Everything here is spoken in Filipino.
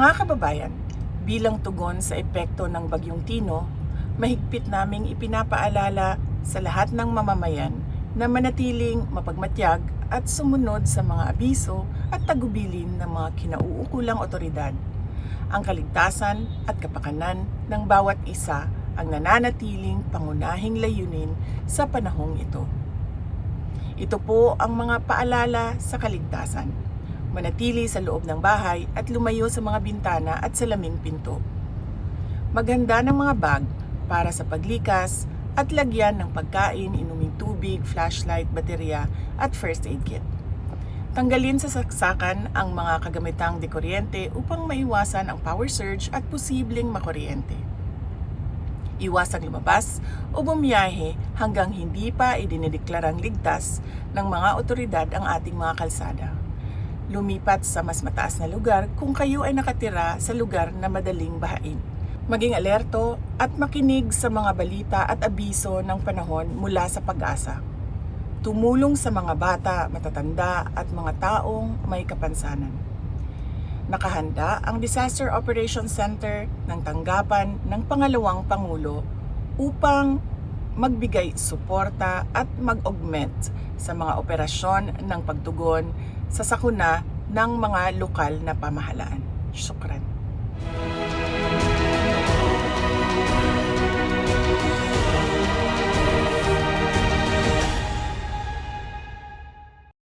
Mga kababayan, bilang tugon sa epekto ng Bagyong Tino, mahigpit naming ipinapaalala sa lahat ng mamamayan na manatiling mapagmatyag at sumunod sa mga abiso at tagubilin ng mga kinauukulang otoridad. Ang kaligtasan at kapakanan ng bawat isa ang nananatiling pangunahing layunin sa panahong ito. Ito po ang mga paalala sa kaligtasan. Manatili sa loob ng bahay at lumayo sa mga bintana at salaming pinto. Maghanda ng mga bag para sa paglikas at lagyan ng pagkain, inuming tubig, flashlight, baterya at first aid kit. Tanggalin sa saksakan ang mga kagamitang dekuryente upang maiwasan ang power surge at posibleng makuryente. Iwasang lumabas o bumiyahe hanggang hindi pa idinideklarang ligtas ng mga otoridad ang ating mga kalsada. Lumipat sa mas mataas na lugar kung kayo ay nakatira sa lugar na madaling bahain. Maging alerto at makinig sa mga balita at abiso ng panahon mula sa Pag-asa. Tumulong sa mga bata, matatanda at mga taong may kapansanan. Nakahanda ang Disaster Operations Center ng tanggapan ng Pangalawang Pangulo upang magbigay suporta at mag-augment sa mga operasyon ng pagtugon sa sakuna ng mga lokal na pamahalaan. Syukran.